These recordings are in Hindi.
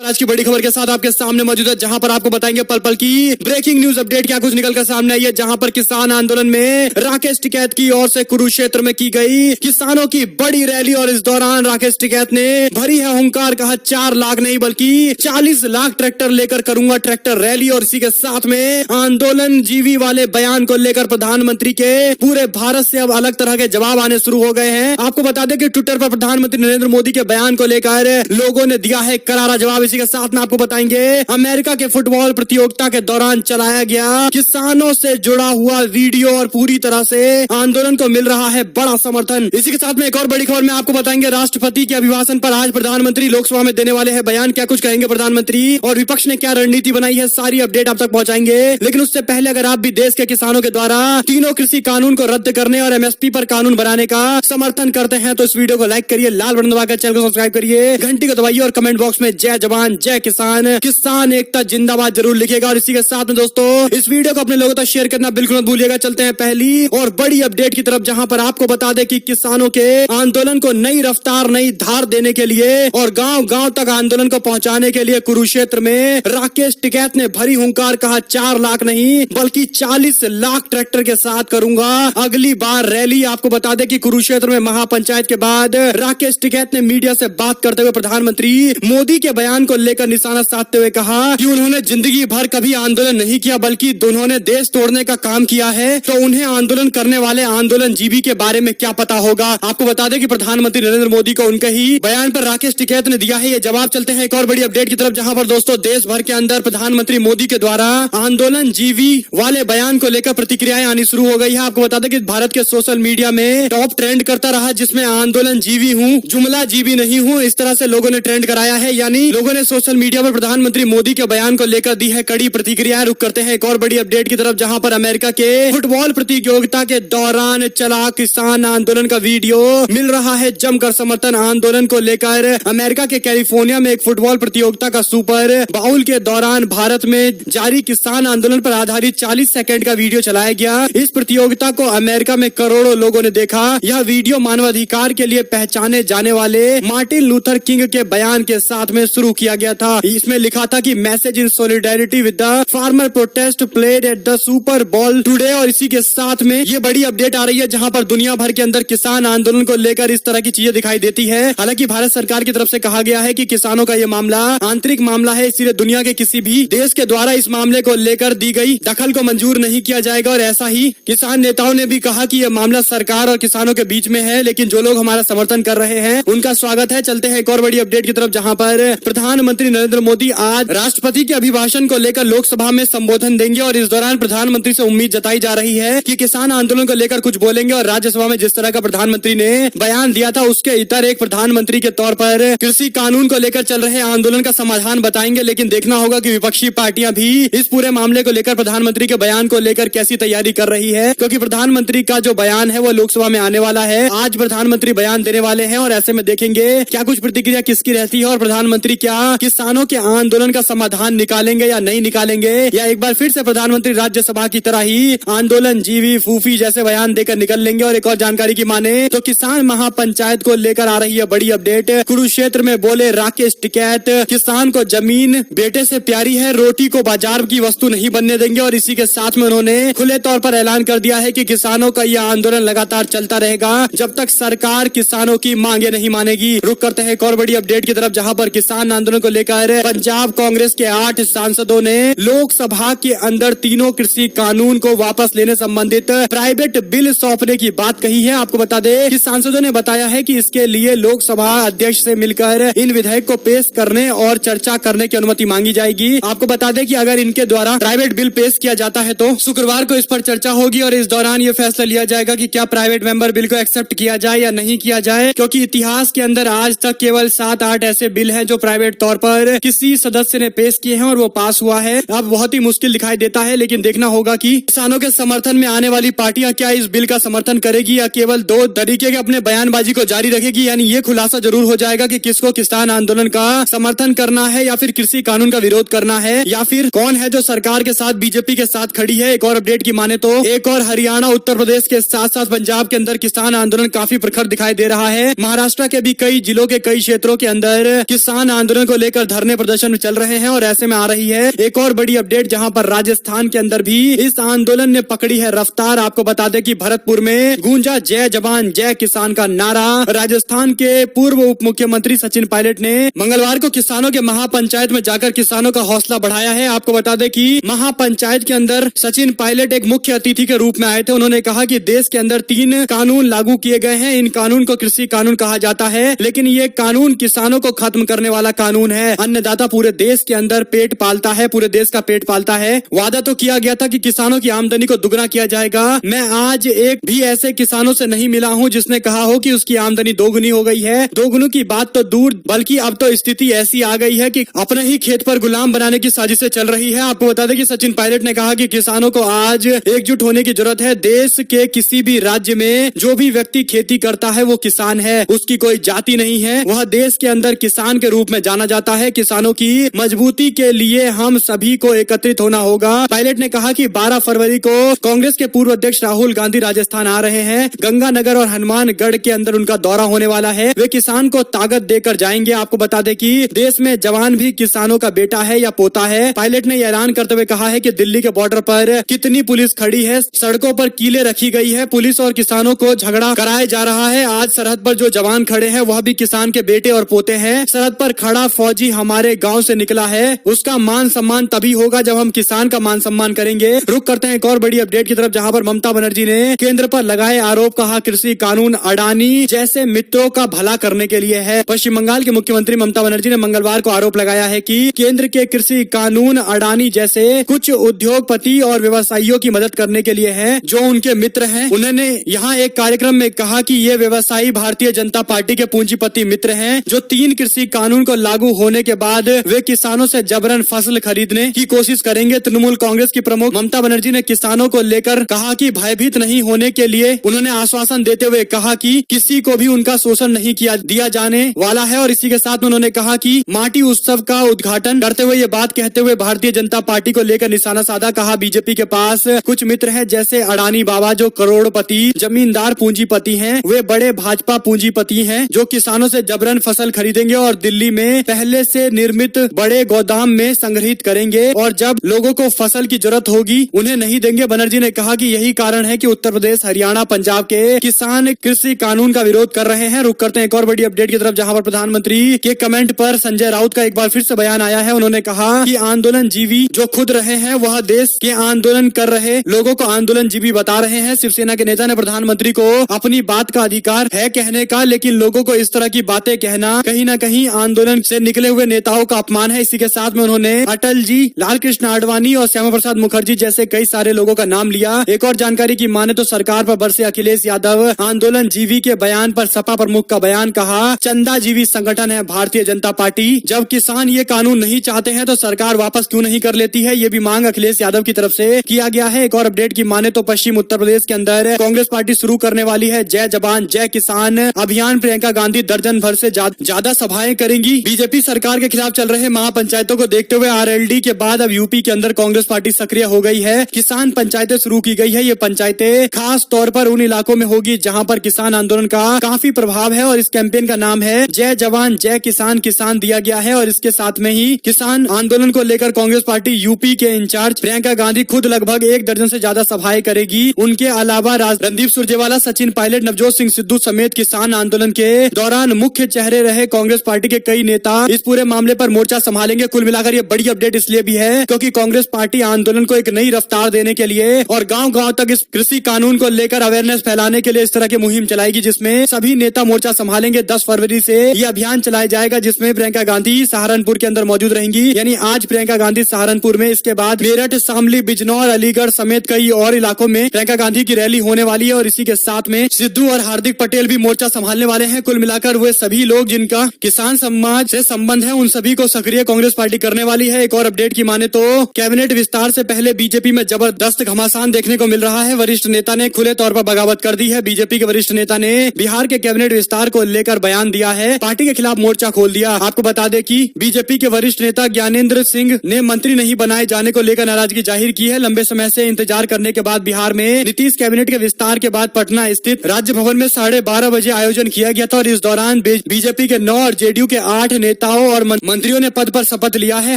आज की बड़ी खबर के साथ आपके सामने मौजूद है, जहां पर आपको बताएंगे पल पल की ब्रेकिंग न्यूज अपडेट क्या कुछ निकल कर सामने आई है। जहां पर किसान आंदोलन में राकेश टिकैत की ओर से कुरुक्षेत्र में की गई किसानों की बड़ी रैली और इस दौरान राकेश टिकैत ने भरी है हुंकार, कहा 4 लाख नहीं बल्कि 40 लाख ट्रैक्टर लेकर करूंगा ट्रैक्टर रैली। और इसी के साथ में आंदोलन जीवी वाले बयान को लेकर प्रधानमंत्री के पूरे भारत से अब अलग तरह के जवाब आने शुरू हो गए हैं। आपको बता दें कि ट्विटर पर प्रधानमंत्री नरेंद्र मोदी के बयान को लेकर लोगों ने दिया है करारा जवाब। इसी के साथ में आपको बताएंगे अमेरिका के फुटबॉल प्रतियोगिता के दौरान चलाया गया किसानों से जुड़ा हुआ वीडियो और पूरी तरह से आंदोलन को मिल रहा है बड़ा समर्थन। इसी के साथ में एक और बड़ी खबर में आपको बताएंगे राष्ट्रपति के अभिभाषण पर आज प्रधानमंत्री लोकसभा में देने वाले हैं बयान। क्या कुछ कहेंगे प्रधानमंत्री और विपक्ष ने क्या रणनीति बनाई है, सारी अपडेट आप तक पहुंचाएंगे। लेकिन उससे पहले अगर आप भी देश के किसानों के द्वारा तीनों कृषि कानून को रद्द करने और एमएसपी पर कानून बनाने का समर्थन करते हैं तो इस वीडियो को लाइक करिए, लाल बटन दबाकर चैनल को सब्सक्राइब करिए, घंटी को दबाइए और कमेंट बॉक्स में जय जवान जय किसान, किसान एकता जिंदाबाद जरूर लिखेगा। और इसी के साथ में दोस्तों इस वीडियो को अपने लोगों तक शेयर करना बिल्कुल मत भूलिएगा। चलते हैं पहली और बड़ी अपडेट की तरफ, जहां पर आपको बता दें कि किसानों के आंदोलन को नई रफ्तार नई धार देने के लिए और गांव गांव तक आंदोलन को पहुंचाने के लिए कुरुक्षेत्र में राकेश टिकैत ने भरी हुंकार, कहा 4 लाख नहीं बल्कि 40 लाख ट्रैक्टर के साथ करूंगा अगली बार रैली। आपको बता दें कि कुरुक्षेत्र में महापंचायत के बाद राकेश टिकैत ने मीडिया से बात करते हुए प्रधानमंत्री मोदी के बयान को लेकर निशाना साधते हुए कहा कि उन्होंने जिंदगी भर कभी आंदोलन नहीं किया बल्कि उन्होंने देश तोड़ने का काम किया है, तो उन्हें आंदोलन करने वाले आंदोलन जीवी के बारे में क्या पता होगा। आपको बता दें कि प्रधानमंत्री नरेंद्र मोदी को उनके ही बयान पर राकेश टिकैत ने दिया है ये जवाब। चलते हैं एक और बड़ी अपडेट की तरफ, जहां पर दोस्तों देश भर के अंदर प्रधानमंत्री मोदी के द्वारा आंदोलन जीवी वाले बयान को लेकर प्रतिक्रियाएं आनी शुरू हो गई है। आपको बता दें कि भारत के सोशल मीडिया में टॉप ट्रेंड करता रहा जिसमें आंदोलन जीवी हूँ जुमला जीवी नहीं हूँ, इस तरह से लोगों ने ट्रेंड कराया है। यानी लोगों ने सोशल मीडिया पर प्रधानमंत्री मोदी के बयान को लेकर दी है कड़ी प्रतिक्रियाएं। रुक करते हैं एक और बड़ी अपडेट की तरफ, जहां पर अमेरिका के फुटबॉल प्रतियोगिता के दौरान चला किसान आंदोलन का वीडियो मिल रहा है जमकर समर्थन। आंदोलन को लेकर अमेरिका के कैलिफोर्निया में एक फुटबॉल प्रतियोगिता का सुपर बाउल के दौरान भारत में जारी किसान आंदोलन पर आधारित 40 सेकंड का वीडियो चलाया गया। इस प्रतियोगिता को अमेरिका में करोड़ों लोगों ने देखा। यह वीडियो मानवाधिकार के लिए पहचाने जाने वाले मार्टिन लूथर किंग के बयान के साथ में शुरू किया गया था। इसमें लिखा था कि message in solidarity with the farmer protest played at the super ball today. और इसी के साथ में ये बड़ी अपडेट आ रही है जहां पर दुनिया भर के अंदर किसान आंदोलन को लेकर इस तरह की चीजें दिखाई देती है। हालांकि भारत सरकार की तरफ से कहा गया है कि किसानों का ये मामला आंतरिक मामला है, इसलिए दुनिया के किसी भी देश के द्वारा इस मामले को लेकर दी गई दखल को मंजूर नहीं किया जाएगा। और ऐसा ही किसान नेताओं ने भी कहा कि यह मामला सरकार और किसानों के बीच में है, लेकिन जो लोग हमारा समर्थन कर रहे हैं उनका स्वागत है। चलते हैं एक और बड़ी अपडेट की तरफ, जहां पर प्रधानमंत्री नरेंद्र मोदी आज राष्ट्रपति के अभिभाषण को लेकर लोकसभा में संबोधन देंगे और इस दौरान प्रधानमंत्री से उम्मीद जताई जा रही है कि किसान आंदोलन को लेकर कुछ बोलेंगे। और राज्यसभा में जिस तरह का प्रधानमंत्री ने बयान दिया था उसके इतर एक प्रधानमंत्री के तौर पर कृषि कानून को लेकर चल रहे आंदोलन का समाधान बताएंगे। लेकिन देखना होगा कि विपक्षी पार्टियां भी इस पूरे मामले को लेकर प्रधानमंत्री के बयान को लेकर कैसी तैयारी कर रही है, क्योंकि प्रधानमंत्री का जो बयान है वो लोकसभा में आने वाला है। आज प्रधानमंत्री बयान देने वाले हैं और ऐसे में देखेंगे क्या कुछ प्रतिक्रिया किसकी रहती है और प्रधानमंत्री क्या किसानों के आंदोलन का समाधान निकालेंगे या नहीं निकालेंगे, या एक बार फिर से प्रधानमंत्री राज्यसभा की तरह ही आंदोलन जीवी फूफी जैसे बयान देकर निकल लेंगे। और एक और जानकारी की माने तो किसान महापंचायत को लेकर आ रही है बड़ी अपडेट। कुरुक्षेत्र में बोले राकेश टिकैत, किसान को जमीन बेटे से प्यारी है, रोटी को बाजार की वस्तु नहीं बनने देंगे। और इसी के साथ में उन्होंने खुले तौर पर ऐलान कर दिया है कि किसानों का यह आंदोलन लगातार चलता रहेगा जब तक सरकार किसानों की मांगे नहीं मानेगी। रुक करते हैं एक और बड़ी अपडेट की तरफ, जहां पर किसान आंदोलन को लेकर पंजाब कांग्रेस के 8 सांसदों ने लोकसभा के अंदर तीनों कृषि कानून को वापस लेने संबंधित प्राइवेट बिल सौंपने की बात कही है। आपको बता दें कि सांसदों ने बताया है कि इसके लिए लोकसभा अध्यक्ष से मिलकर इन विधेयक को पेश करने और चर्चा करने की अनुमति मांगी जाएगी। आपको बता दें कि अगर इनके द्वारा प्राइवेट बिल पेश किया जाता है तो शुक्रवार को इस पर चर्चा होगी और इस दौरान ये फैसला लिया जाएगा कि क्या प्राइवेट मेंबर बिल को एक्सेप्ट किया जाए या नहीं किया जाए, क्योंकि इतिहास के अंदर आज तक केवल 7-8 ऐसे बिल हैं जो प्राइवेट तौर पर किसी सदस्य ने पेश किए हैं और वो पास हुआ है। अब बहुत ही मुश्किल दिखाई देता है, लेकिन देखना होगा कि किसानों के समर्थन में आने वाली पार्टियां क्या इस बिल का समर्थन करेगी या केवल दो तरीके के अपने बयानबाजी को जारी रखेगी। यानी ये खुलासा जरूर हो जाएगा कि किसको किसान आंदोलन का समर्थन करना है या फिर कृषि कानून का विरोध करना है, या फिर कौन है जो सरकार के साथ बीजेपी के साथ खड़ी है। एक और अपडेट की माने तो एक और हरियाणा उत्तर प्रदेश के साथ साथ पंजाब के अंदर किसान आंदोलन काफी प्रखर दिखाई दे रहा है। महाराष्ट्र के भी कई जिलों के कई क्षेत्रों के अंदर किसान आंदोलन को लेकर धरने प्रदर्शन चल रहे हैं और ऐसे में आ रही है एक और बड़ी अपडेट, जहां पर राजस्थान के अंदर भी इस आंदोलन ने पकड़ी है रफ्तार। आपको बता दें कि भरतपुर में गूंजा जय जवान जय किसान का नारा। राजस्थान के पूर्व उप मुख्यमंत्री सचिन पायलट ने मंगलवार को किसानों के महापंचायत में जाकर किसानों का हौसला बढ़ाया है। आपको बता दें कि महापंचायत के अंदर सचिन पायलट एक मुख्य अतिथि के रूप में आए थे। उन्होंने कहा कि देश के अंदर 3 कानून लागू किए गए हैं। इन कानून को कृषि कानून कहा जाता है, लेकिन ये कानून किसानों को खत्म करने वाला कानून है। अन्नदाता पूरे देश के अंदर पेट पालता है, पूरे देश का पेट पालता है। वादा तो किया गया था कि किसानों की आमदनी को दुगना किया जाएगा। मैं आज एक भी ऐसे किसानों से नहीं मिला हूं जिसने कहा हो कि उसकी आमदनी दोगुनी हो गई है। दोगुनी की बात तो दूर, बल्कि अब तो स्थिति ऐसी आ गई है कि अपने ही खेत पर गुलाम बनाने की साजिशें चल रही है। आपको बता दें कि सचिन पायलट ने कहा कि किसानों को आज एकजुट होने की जरूरत है। देश के किसी भी राज्य में जो भी व्यक्ति खेती करता है वो किसान है, उसकी कोई जाति नहीं है। वह देश के अंदर किसान के रूप में जाना जाता है। किसानों की मजबूती के लिए हम सभी को एकत्रित होना होगा। पायलट ने कहा कि 12 फरवरी को कांग्रेस के पूर्व अध्यक्ष राहुल गांधी राजस्थान आ रहे हैं। गंगानगर और हनुमानगढ़ के अंदर उनका दौरा होने वाला है। वे किसान को ताकत देकर जाएंगे। आपको बता दें कि देश में जवान भी किसानों का बेटा है या पोता है। पायलट ने ऐलान करते हुए कहा है कि दिल्ली के बॉर्डर पर कितनी पुलिस खड़ी है, सड़कों पर कीलें रखी गई है, पुलिस और किसानों को झगड़ा कराया जा रहा है। आज सरहद पर जो जवान खड़े हैं वह भी किसान के बेटे और पोते हैं। सरहद पर खड़ा फौजी हमारे गांव से निकला है। उसका मान सम्मान तभी होगा जब हम किसान का मान सम्मान करेंगे। रुक करते हैं एक और बड़ी अपडेट की तरफ, जहां पर ममता बनर्जी ने केंद्र पर लगाए आरोप, कहा कृषि कानून अडानी जैसे मित्रों का भला करने के लिए है। पश्चिम बंगाल की मुख्यमंत्री ममता बनर्जी ने मंगलवार को आरोप लगाया है कि केंद्र के कृषि कानून अडानी जैसे कुछ उद्योगपति और व्यवसायियों की मदद करने के लिए है जो उनके मित्र हैं। उन्होंने यहाँ एक कार्यक्रम में कहा कि ये व्यवसायी भारतीय जनता पार्टी के पूंजीपति मित्र हैं जो 3 कृषि कानून को लागू होने के बाद वे किसानों से जबरन फसल खरीदने की कोशिश करेंगे। तृणमूल कांग्रेस की प्रमुख ममता बनर्जी ने किसानों को लेकर कहा कि भयभीत नहीं होने के लिए उन्होंने आश्वासन देते हुए कहा कि किसी को भी उनका शोषण नहीं दिया जाने वाला है। और इसी के साथ उन्होंने कहा कि माटी उत्सव का उद्घाटन करते हुए ये बात कहते हुए भारतीय जनता पार्टी को लेकर निशाना साधा। कहा बीजेपी के पास कुछ मित्र हैं जैसे अडानी बाबा जो करोड़पति जमींदार पूंजीपति हैं, वे बड़े भाजपा पूंजीपति हैं जो किसानों से जबरन फसल खरीदेंगे और दिल्ली में पहले से निर्मित बड़े गोदाम में संग्रहित करेंगे और जब लोगों को फसल की जरूरत होगी उन्हें नहीं देंगे। बनर्जी ने कहा कि यही कारण है कि उत्तर प्रदेश, हरियाणा, पंजाब के किसान कृषि कानून का विरोध कर रहे हैं। रुक करते हैं एक और बड़ी अपडेट की तरफ, जहां पर प्रधानमंत्री के कमेंट पर संजय राउत का एक बार फिर से बयान आया है। उन्होंने कहा कि आंदोलन जीवी जो खुद रहे हैं वह देश के आंदोलन कर रहे लोगों को आंदोलन जीवी बता रहे हैं। शिवसेना के नेता ने प्रधानमंत्री को अपनी बात का अधिकार है कहने का, लेकिन लोगों को इस तरह की बातें कहना कहीं न कहीं आंदोलन से निकले हुए नेताओं का अपमान है। इसी के साथ में उन्होंने अटल जी, लाल कृष्ण आडवाणी और श्यामा प्रसाद मुखर्जी जैसे कई सारे लोगों का नाम लिया। एक और जानकारी की माने तो सरकार पर बरसे अखिलेश यादव आंदोलन जीवी के बयान पर सपा प्रमुख का बयान, कहा चंदा जीवी संगठन है भारतीय जनता पार्टी। जब किसान ये कानून नहीं चाहते हैं तो सरकार वापस क्यों नहीं कर लेती है, ये भी मांग अखिलेश यादव की तरफ से किया गया है। एक और अपडेट की माने तो पश्चिम उत्तर प्रदेश के अंदर कांग्रेस पार्टी शुरू करने वाली है जय जवान जय किसान अभियान। प्रियंका गांधी दर्जन भर से ज्यादा सभाएं करेंगी। बीजेपी सरकार के खिलाफ चल रहे महापंचायतों को देखते हुए आरएलडी के बाद अब यूपी के अंदर कांग्रेस पार्टी सक्रिय हो गई है। किसान पंचायतें शुरू की गई है। ये पंचायतें खास तौर पर उन इलाकों में होगी जहां पर किसान आंदोलन का काफी प्रभाव है और इस कैंपेन का नाम है जय जवान जय किसान किसान दिया गया है। और इसके साथ में ही किसान आंदोलन को लेकर कांग्रेस पार्टी यूपी के इंचार्ज प्रियंका गांधी खुद लगभग 1 दर्जन से ज्यादा सभाएं करेगी। उनके अलावा रणदीप सुरजेवाला, सचिन पायलट, नवजोत सिंह सिद्धू समेत किसान आंदोलन के दौरान मुख्य चेहरे रहे कांग्रेस पार्टी के कई नेता इस पूरे मामले पर मोर्चा संभालेंगे। कुल मिलाकर ये बड़ी अपडेट इसलिए भी है क्योंकि कांग्रेस पार्टी आंदोलन को एक नई रफ्तार देने के लिए और गांव-गांव तक इस कृषि कानून को लेकर अवेयरनेस फैलाने के लिए इस तरह की मुहिम चलाएगी जिसमें सभी नेता मोर्चा संभालेंगे। 10 फरवरी से ये अभियान चलाया जाएगा जिसमें प्रियंका गांधी सहारनपुर के अंदर मौजूद रहेंगी। यानी आज प्रियंका गांधी सहारनपुर में, इसके बाद मेरठ, शामली, बिजनौर, अलीगढ़ समेत कई और इलाकों में प्रियंका गांधी की रैली होने वाली है। और इसी के साथ में सिद्धू और हार्दिक पटेल भी मोर्चा संभालने वाले हैं। कुल मिलाकर वे सभी लोग जिनका किसान समाज से संबंध है उन सभी को सक्रिय कांग्रेस पार्टी करने वाली है। एक और अपडेट की माने तो कैबिनेट विस्तार से पहले बीजेपी में जबरदस्त घमासान देखने को मिल रहा है। वरिष्ठ नेता ने खुले तौर पर बगावत कर दी है। बीजेपी के वरिष्ठ नेता ने बिहार के कैबिनेट विस्तार को लेकर बयान दिया है, पार्टी के खिलाफ मोर्चा खोल दिया। आपको बता दें कि बीजेपी के वरिष्ठ नेता ज्ञानेंद्र सिंह ने मंत्री नहीं बनाए जाने को लेकर नाराजगी जाहिर की है। लंबे समय से इंतजार करने के बाद बिहार में नीतीश कैबिनेट के विस्तार के बाद पटना स्थित राज्य भवन में 12:30 बजे आयोजन किया गया था और इस दौरान बीजेपी के 9 और जेडीयू के 8 नेता नेताओं और मंत्रियों ने पद पर शपथ लिया है।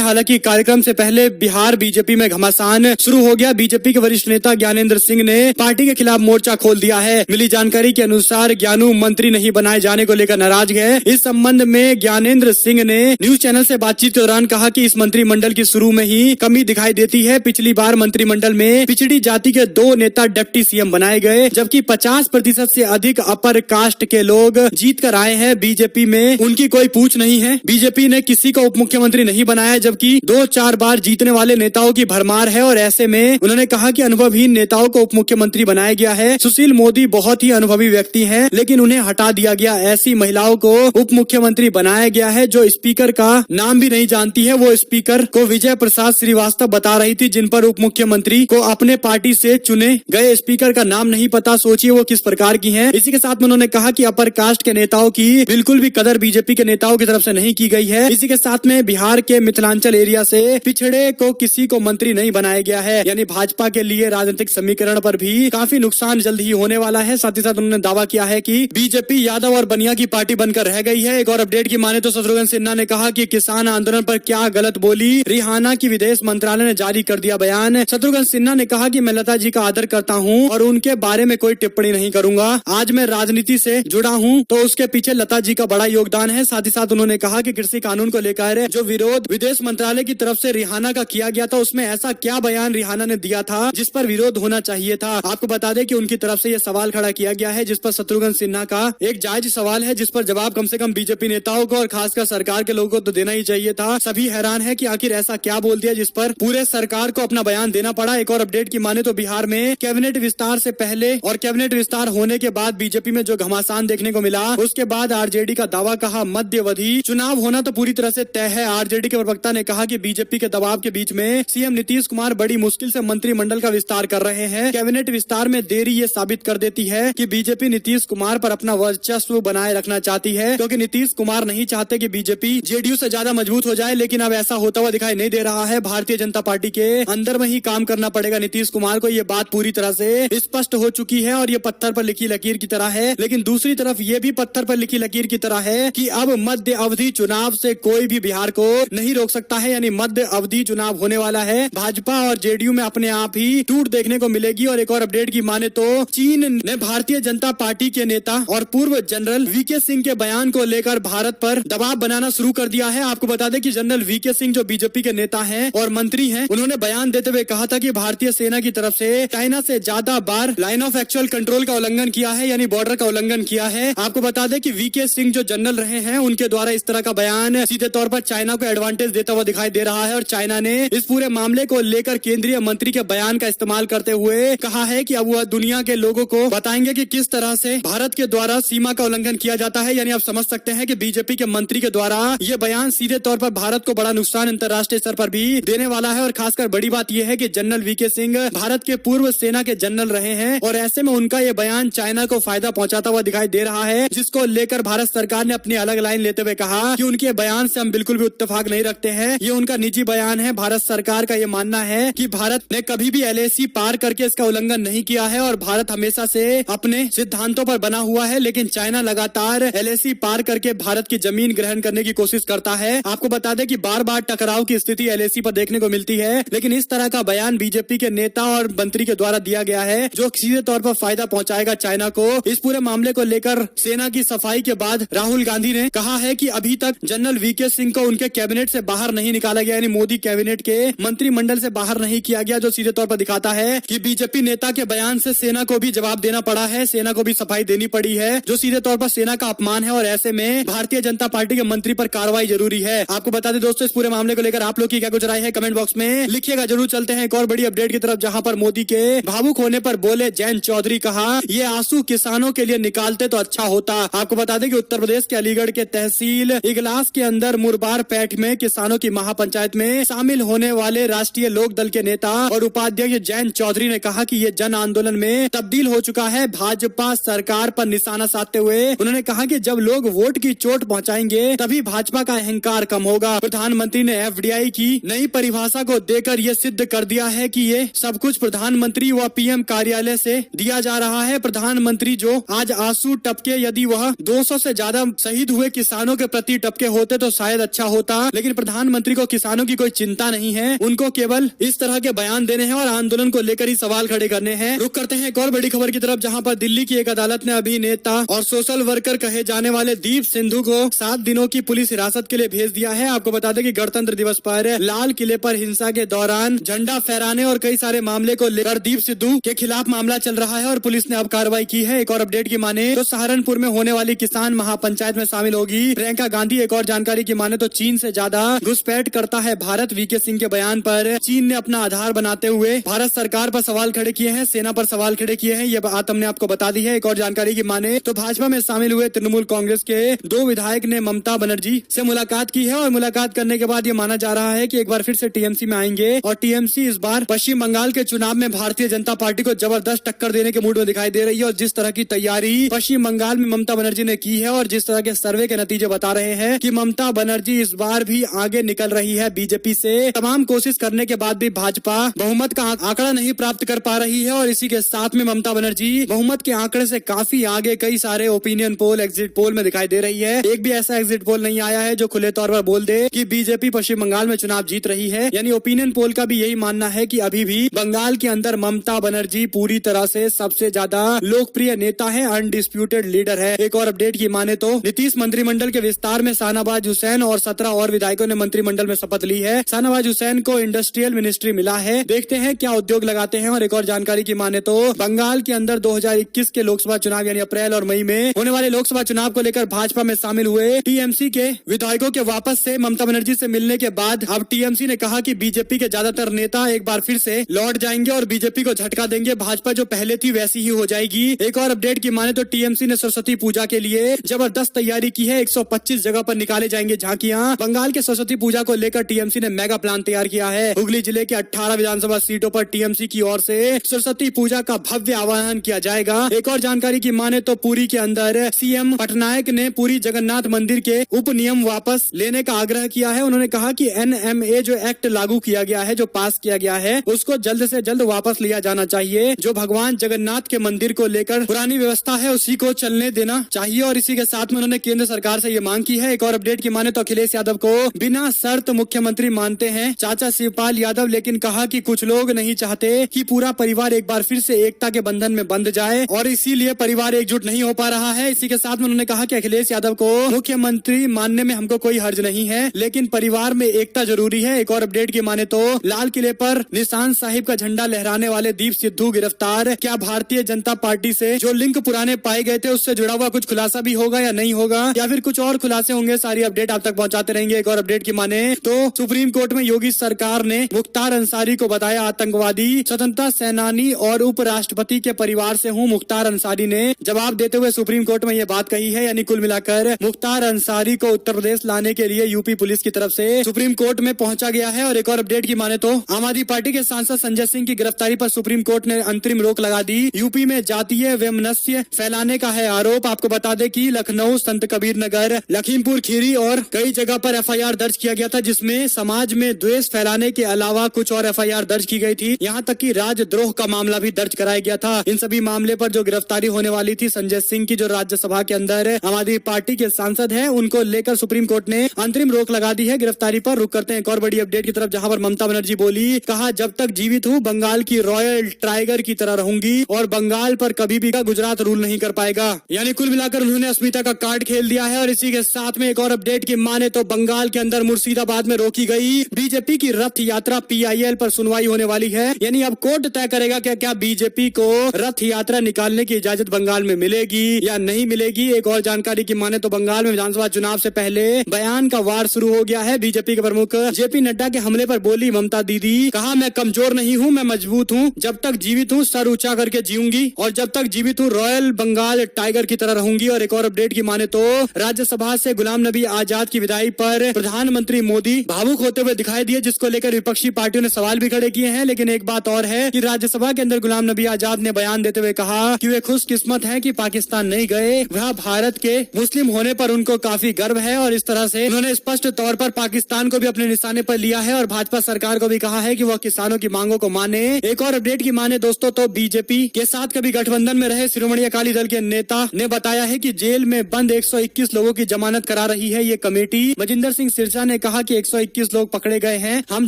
हालांकि कार्यक्रम से पहले बिहार बीजेपी में घमासान शुरू हो गया। बीजेपी के वरिष्ठ नेता ज्ञानेंद्र सिंह ने पार्टी के खिलाफ मोर्चा खोल दिया है। मिली जानकारी के अनुसार ज्ञानू मंत्री नहीं बनाए जाने को लेकर नाराज है। इस संबंध में ज्ञानेंद्र सिंह ने न्यूज चैनल से बातचीत के दौरान कहा कि इस मंत्रिमंडल की शुरू में ही कमी दिखाई देती है। पिछली बार मंत्रिमंडल में पिछड़ी जाति के 2 नेता डिप्टी सीएम बनाए गए, जबकि 50% से अधिक अपर कास्ट के लोग जीत कर आए हैं। बीजेपी में उनकी कोई पूछ नहीं है। बीजेपी ने किसी को उप मुख्यमंत्री नहीं बनाया, जबकि 2-4 बार जीतने वाले नेताओं की भरमार है। और ऐसे में उन्होंने कहा कि अनुभवहीन नेताओं को उप मुख्यमंत्री बनाया गया है। सुशील मोदी बहुत ही अनुभवी व्यक्ति हैं, लेकिन उन्हें हटा दिया गया। ऐसी महिलाओं को उप मुख्यमंत्री बनाया गया है जो स्पीकर का नाम भी नहीं जानती है। वो स्पीकर को विजय प्रसाद श्रीवास्तव बता रही थी, जिन पर उप मुख्यमंत्री को अपने पार्टी से चुने गए स्पीकर का नाम नहीं पता। सोचिए वो किस प्रकार की हैं। इसी के साथ में उन्होंने कहा कि अपर कास्ट के नेताओं की बिल्कुल भी कदर बीजेपी के नेताओं की तरफ से नहीं की गई है। इसी के साथ में बिहार के मिथिलांचल एरिया से पिछड़े को किसी को मंत्री नहीं बनाया गया है। यानी भाजपा के लिए राजनीतिक समीकरण पर भी काफी नुकसान जल्द ही होने वाला है। साथ ही साथ उन्होंने दावा किया है कि बीजेपी यादव और बनिया की पार्टी बनकर रह गई है। एक और अपडेट की माने तो शत्रुघ्न सिन्हा ने कहा कि किसान आंदोलन पर क्या गलत बोली। रिहाना की विदेश मंत्रालय ने जारी कर दिया बयान। शत्रुघ्न सिन्हा ने कहा कि मैं लता जी का आदर करता हूं और उनके बारे में कोई टिप्पणी नहीं करूंगा। आज मैं राजनीति से जुड़ा हूं तो उसके पीछे लता जी का बड़ा योगदान है। साथ ही साथ उन्होंने कहा कि कृषि कानून को लेकर जो विरोध विदेश मंत्रालय की तरफ से रिहाना का किया गया था, उसमें ऐसा क्या बयान रिहाना ने दिया था जिस पर विरोध होना चाहिए था। आपको बता दें कि उनकी तरफ से यह सवाल खड़ा किया गया है, जिस पर शत्रुघ्न सिन्हा का एक जायज सवाल है, जिस पर जवाब कम से कम बीजेपी नेताओं को और खासकर सरकार के लोगों को तो देना ही चाहिए था। सभी हैरान है कि आखिर ऐसा क्या बोल दिया जिस पर पूरे सरकार को अपना बयान देना पड़ा। एक और अपडेट की माने तो बिहार में कैबिनेट विस्तार से पहले और कैबिनेट विस्तार होने के बाद बीजेपी में जो घमासान देखने को मिला, उसके बाद आरजेडी का दावा कहा मध्यावधि चुनाव होना तो पूरी तरह से तय है। आरजेडी के प्रवक्ता ने कहा कि बीजेपी के दबाव के बीच में सीएम नीतीश कुमार बड़ी मुश्किल से मंत्रिमंडल का विस्तार कर रहे हैं। कैबिनेट विस्तार में देरी ये साबित कर देती है कि बीजेपी नीतीश कुमार पर अपना वर्चस्व बनाए रखना चाहती है, क्योंकि नीतीश कुमार नहीं चाहते कि बीजेपी जेडीयू से ज्यादा मजबूत हो जाए। लेकिन अब ऐसा होता हुआ दिखाई नहीं दे रहा है। भारतीय जनता पार्टी के अंदर में ही काम करना पड़ेगा नीतीश कुमार को। ये बात पूरी तरह से स्पष्ट हो चुकी है और ये पत्थर पर लिखी लकीर की तरह है। लेकिन दूसरी तरफ ये भी पत्थर पर लिखी लकीर की तरह है कि अब मध्य अवधि चुनाव से कोई भी बिहार को नहीं रोक सकता है। यानी मध्य अवधि चुनाव होने वाला है। भाजपा और जेडीयू में अपने आप ही टूट देखने को मिलेगी। और एक और अपडेट की माने तो चीन ने भारतीय जनता पार्टी के नेता और पूर्व जनरल वीके सिंह के बयान को लेकर भारत पर दबाव बनाना शुरू कर दिया है। आपको बता दें कि जनरल वीके सिंह जो बीजेपी के नेता हैं और मंत्री हैं, उन्होंने बयान देते हुए कहा था कि भारतीय सेना की तरफ से चाइना से ज्यादा बार लाइन ऑफ एक्चुअल कंट्रोल का उल्लंघन किया है, यानी बॉर्डर का उल्लंघन किया है। आपको बता दें कि वीके सिंह जो जनरल रहे हैं, उनके द्वारा इस तरह का बयान सीधे तौर पर चाइना को एडवांटेज देता हुआ दिखाई दे रहा है। और चाइना ने इस पूरे मामले को लेकर केंद्रीय मंत्री के बयान का इस्तेमाल करते हुए कहा है कि अब वह दुनिया के लोगों को बताएंगे कि किस तरह से भारत के द्वारा सीमा का उल्लंघन किया जाता है। यानी आप समझ सकते हैं कि बीजेपी के मंत्री के द्वारा ये बयान सीधे तौर पर भारत को बड़ा नुकसान अंतर्राष्ट्रीय स्तर पर भी देने वाला है। और खासकर बड़ी बात यह है कि जनरल वीके सिंह भारत के पूर्व सेना के जनरल रहे हैं और ऐसे में उनका ये बयान चाइना को फायदा पहुंचाता हुआ दिखाई दे रहा है, जिसको लेकर भारत सरकार ने अपनी अलग लाइन लेते हुए कहा कि उनके बयान से हम बिल्कुल भी इत्तेफाक नहीं रखते हैं। ये उनका निजी बयान है। भारत सरकार का ये मानना है कि भारत ने कभी भी एलएसी पार करके इसका उल्लंघन नहीं किया है और भारत हमेशा से अपने सिद्धांतों पर बना हुआ है। लेकिन चाइना लगातार एलएसी पार करके भारत की जमीन ग्रहण करने की कोशिश करता है। आपको बता दें कि बार बार टकराव की स्थिति एलएसी पर देखने को मिलती है। लेकिन इस तरह का बयान बीजेपी के नेता और मंत्री के द्वारा दिया गया है, जो सीधे तौर पर फायदा पहुंचाएगा चाइना को। इस पूरे मामले को लेकर सेना की सफाई के बाद राहुल गांधी ने कहा है कि अभी तक जनरल वीके सिंह को उनके कैबिनेट से बाहर नहीं निकाला गया, यानी मोदी कैबिनेट के मंत्रिमंडल से बाहर नहीं किया गया, जो सीधे तौर पर दिखाता है कि बीजेपी नेता के बयान से सेना को भी जवाब देना पड़ा है, सेना को भी सफाई देनी पड़ी है, जो सीधे तौर पर सेना का अपमान है। और ऐसे में भारतीय जनता पार्टी के मंत्री पर कार्रवाई जरूरी है। आपको बता दें दोस्तों, इस पूरे मामले को लेकर आप लोग की क्या कुछ राय है, कमेंट बॉक्स में लिखिएगा जरूर। चलते हैं एक और बड़ी अपडेट की तरफ, जहां पर मोदी के भावुक होने पर बोले जयंत चौधरी। कहा ये आंसू किसानों के लिए निकालते तो अच्छा होता। आपको बता दें कि उत्तर प्रदेश के अलीगढ़ के तहसील इगलास के अंदर मुरबार पैठ में किसानों की महापंचायत में शामिल होने वाले राष्ट्रीय लोक दल के नेता और उपाध्यक्ष जयंत चौधरी ने कहा कि ये जन आंदोलन में तब्दील हो चुका है। भाजपा सरकार पर निशाना साधते हुए उन्होंने कहा कि जब लोग वोट की चोट पहुंचाएंगे तभी भाजपा का अहंकार कम होगा। प्रधानमंत्री ने एफडीआई की नई परिभाषा को देकर ये सिद्ध कर दिया है कि ये सब कुछ प्रधानमंत्री व पीएम कार्यालय से दिया जा रहा है। प्रधानमंत्री जो आज आंसू टपके, यदि वह 200 से ज्यादा शहीद हुए किसानों के प्रति टपके अब के होते तो शायद अच्छा होता, लेकिन प्रधानमंत्री को किसानों की कोई चिंता नहीं है। उनको केवल इस तरह के बयान देने हैं और आंदोलन को लेकर ही सवाल खड़े करने हैं। रुक करते हैं एक और बड़ी खबर की तरफ, जहां पर दिल्ली की एक अदालत ने अभिनेता और सोशल वर्कर कहे जाने वाले दीप सिंधु को 7 दिनों की पुलिस हिरासत के लिए भेज दिया है। आपको बता दें कि गणतंत्र दिवस पर लाल किले पर हिंसा के दौरान झंडा फहराने और कई सारे मामले को लेकर दीप सिद्धू के खिलाफ मामला चल रहा है और पुलिस ने अब कार्रवाई की है। एक और अपडेट की माने तो सहारनपुर में होने वाली किसान महापंचायत में शामिल होगी प्रियंका गांधी। एक और जानकारी की माने तो चीन से ज्यादा घुसपैठ करता है भारत। वीके सिंह के बयान पर चीन ने अपना आधार बनाते हुए भारत सरकार पर सवाल खड़े किए हैं, सेना पर सवाल खड़े किए हैं। ये बात हमने आपको बता दी है। एक और जानकारी की माने तो भाजपा में शामिल हुए तृणमूल कांग्रेस के 2 विधायक ने ममता बनर्जी से मुलाकात की है और मुलाकात करने के बाद ये माना जा रहा है कि एक बार फिर से टीएमसी में आएंगे और टीएमसी इस बार पश्चिम बंगाल के चुनाव में भारतीय जनता पार्टी को जबरदस्त टक्कर देने के मूड में दिखाई दे रही है। और जिस तरह की तैयारी पश्चिम बंगाल में ममता बनर्जी ने की है और जिस तरह के सर्वे के नतीजे बता रहे हैं कि ममता बनर्जी इस बार भी आगे निकल रही है बीजेपी से। तमाम कोशिश करने के बाद भी भाजपा बहुमत का आंकड़ा नहीं प्राप्त कर पा रही है और इसी के साथ में ममता बनर्जी बहुमत के आंकड़े से काफी आगे कई सारे ओपिनियन पोल, एग्जिट पोल में दिखाई दे रही है। एक भी ऐसा एग्जिट पोल नहीं आया है जो खुले तौर पर बोल दे कि बीजेपी पश्चिम बंगाल में चुनाव जीत रही है। यानी ओपिनियन पोल का भी यही मानना है कि अभी भी बंगाल के अंदर ममता बनर्जी पूरी तरह से सबसे ज्यादा लोकप्रिय नेता है, अनडिस्प्यूटेड लीडर है। एक और अपडेट की माने तो नीतीश मंत्रिमंडल के विस्तार में शाहनवाज हुसैन और 17 और विधायकों ने मंत्रिमंडल में शपथ ली है। शाहनवाज हुसैन को इंडस्ट्रियल मिनिस्ट्री मिला है। देखते हैं क्या उद्योग लगाते हैं। और एक और जानकारी की माने तो बंगाल के अंदर 2021 के लोकसभा चुनाव यानी अप्रैल और मई में होने वाले लोकसभा चुनाव को लेकर भाजपा में शामिल हुए टीएमसी के विधायकों के वापस से ममता बनर्जी से मिलने के बाद अब टीएमसी ने कहा कि बीजेपी के ज्यादातर नेता एक बार फिर से लौट जाएंगे और बीजेपी को झटका देंगे। भाजपा जो पहले थी वैसी ही हो जाएगी। एक और अपडेट की माने तो टीएमसी ने सरस्वती पूजा के लिए जबरदस्त तैयारी की है। 125 जगह पर निकाले जाएंगे झांकियां। बंगाल के सरस्वती पूजा को लेकर टीएमसी ने मेगा प्लान तैयार किया है। हुगली जिले के 18 विधानसभा सीटों पर टीएमसी की ओर से सरस्वती पूजा का भव्य आह्वान किया जाएगा। एक और जानकारी की माने तो पुरी के अंदर सीएम पटनायक ने पुरी जगन्नाथ मंदिर के उप नियम वापस लेने का आग्रह किया है। उन्होंने कहा कि एनएमए जो एक्ट लागू किया गया है, जो पास किया गया है, उसको जल्द से जल्द वापस लिया जाना चाहिए। जो भगवान जगन्नाथ के मंदिर को लेकर पुरानी व्यवस्था है उसी को चलने देना चाहिए। और इसी के साथ में उन्होंने केंद्र सरकार से ये मांग की है। एक और अपडेट की माने तो अखिलेश यादव को बिना शर्त मुख्यमंत्री मानते हैं चाचा शिवपाल यादव, लेकिन कहा कि कुछ लोग नहीं चाहते कि पूरा परिवार एक बार फिर से एकता के बंधन में बंध जाए और इसीलिए परिवार एकजुट नहीं हो पा रहा है। इसी के साथ में उन्होंने कहा कि अखिलेश यादव को मुख्यमंत्री मानने में हमको कोई हर्ज नहीं है, लेकिन परिवार में एकता जरूरी है। एक और अपडेट की माने तो लाल किले पर निशान साहिब का झंडा लहराने वाले दीप सिद्धू गिरफ्तार। क्या भारतीय जनता पार्टी से जो लिंक पुराने पाए गए थे उससे जुड़ा हुआ कुछ खुलासा भी होगा या नहीं होगा, या फिर कुछ और खुलासे होंगे? सारी अपडेट आप तक पहुंचाते रहेंगे। एक और अपडेट की माने तो सुप्रीम कोर्ट में योगी सरकार ने मुख्तार अंसारी को बताया आतंकवादी। स्वतंत्रता सेनानी और उपराष्ट्रपति के परिवार से हूँ, मुख्तार अंसारी ने जवाब देते हुए सुप्रीम कोर्ट में ये बात कही है। यानी कुल मिलाकर मुख्तार अंसारी को उत्तर प्रदेश लाने के लिए यूपी पुलिस की तरफ से सुप्रीम कोर्ट में पहुंचा गया है। और एक और अपडेट की माने तो आम आदमी पार्टी के सांसद संजय सिंह की गिरफ्तारी पर सुप्रीम कोर्ट ने अंतरिम रोक लगा दी। यूपी में जातीय वैमनस्य फैलाने का है आरोप। आपको बता दें कि लखनऊ, संत कबीर नगर, लखीमपुर खीरी और कई जगह पर एफआईआर दर्ज किया गया था, जिसमें समाज में द्वेष फैलाने के अलावा कुछ और एफआईआर दर्ज की गई थी। यहाँ तक कि राजद्रोह का मामला भी दर्ज कराया गया था। इन सभी मामले पर जो गिरफ्तारी होने वाली थी संजय सिंह की, जो राज्यसभा के अंदर आम आदमी पार्टी के सांसद हैं, उनको लेकर सुप्रीम कोर्ट ने अंतरिम रोक लगा दी है गिरफ्तारी पर। रुक करते हैं एक और बड़ी अपडेट की तरफ, जहां पर ममता बनर्जी बोली, कहा जब तक जीवित हूँ बंगाल की रॉयल टाइगर की तरह रहूंगी और बंगाल पर कभी भी गुजरात रूल नहीं कर पाएगा। यानी कुल मिलाकर उन्होंने अस्मिता का कार्ड खेल दिया है। और इसी के साथ में एक और अपडेट की माने तो बंगाल के अंदर मुर्शिदाबाद में रोकी गई बीजेपी की रथ यात्रा पीआईएल पर सुनवाई होने वाली है। यानी अब कोर्ट तय करेगा कि क्या बीजेपी को रथ यात्रा निकालने की इजाजत बंगाल में मिलेगी या नहीं मिलेगी। एक और जानकारी की माने तो बंगाल में विधानसभा चुनाव से पहले बयान का वार शुरू हो गया है। बीजेपी के प्रमुख जेपी नड्डा के हमले पर बोली ममता दीदी, कहा मैं कमजोर नहीं हूँ, मैं मजबूत हूँ। जब तक जीवित हूँ सर ऊंचा करके जीऊंगी और जब तक जीवित हूँ रॉयल बंगाल टाइगर की तरह रहूंगी। और एक और अपडेट की माने तो राज्यसभा से गुलाम नबी आजाद की विदाई पर प्रधानमंत्री मोदी भावुक होते हुए दिखाई दिए, जिसको लेकर विपक्षी पार्टियों ने सवाल भी खड़े किए हैं। लेकिन एक बात और है कि राज्यसभा के अंदर गुलाम नबी आजाद ने बयान देते हुए कहा कि वे खुशकिस्मत हैं कि पाकिस्तान नहीं गए, वह भारत के मुस्लिम होने पर उनको काफी गर्व है। और इस तरह से उन्होंने स्पष्ट तौर पर पाकिस्तान को भी अपने निशाने पर लिया है और भाजपा सरकार को भी कहा है कि वह किसानों की मांगों को माने। एक और अपडेट की माने दोस्तों तो बीजेपी के साथ कभी गठबंधन में रहे शिरोमणि अकाली दल के नेता ने बताया है कि जेल में बंद 121 लोगों की जमानत करा रही है ये कमेटी। मजिंदर सिंह सिरसा ने कहा कि 121 लोग पकड़े गए हैं, हम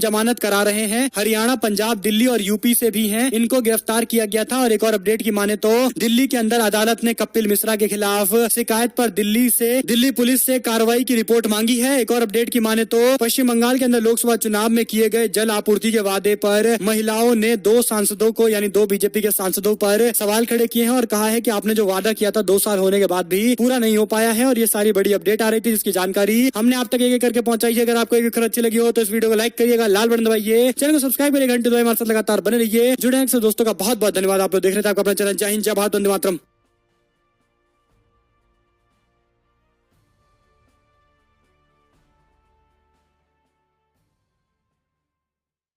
जमानत करा रहे हैं। हरियाणा, पंजाब, दिल्ली और यूपी से भी हैं, इनको गिरफ्तार किया गया था। और एक और अपडेट की माने तो दिल्ली के अंदर अदालत ने कपिल मिश्रा के खिलाफ शिकायत पर दिल्ली पुलिस से कार्रवाई की रिपोर्ट मांगी है। एक और अपडेट की माने तो पश्चिम बंगाल के अंदर लोकसभा चुनाव में किए गए जल आपूर्ति के वादे पर महिलाओं ने 2 सांसदों को यानी 2 बीजेपी के सांसदों पर सवाल खड़े किए हैं और कहा है कि आपने जो वादा किया था 2 साल होने के बाद भी पूरा नहीं हो पाया है। और ये सारी बड़ी अपडेट आ रही थी जिसकी जानकारी हमने आप तक एक करके पहुंचाई है। अगर आपको एक खबर अच्छी लगी हो तो इस वीडियो को लाइक करिएगा, लाल बटन दबाइए, चैनल को सब्सक्राइब करिए, घंटे दबाइए, हमारे साथ लगातार बने रहिए। जुड़े दोस्तों का बहुत बहुत धन्यवाद। आप लोग देख रहे थे आपका अपना चैनल जय हिंद, जय भारत, वंदे मातरम।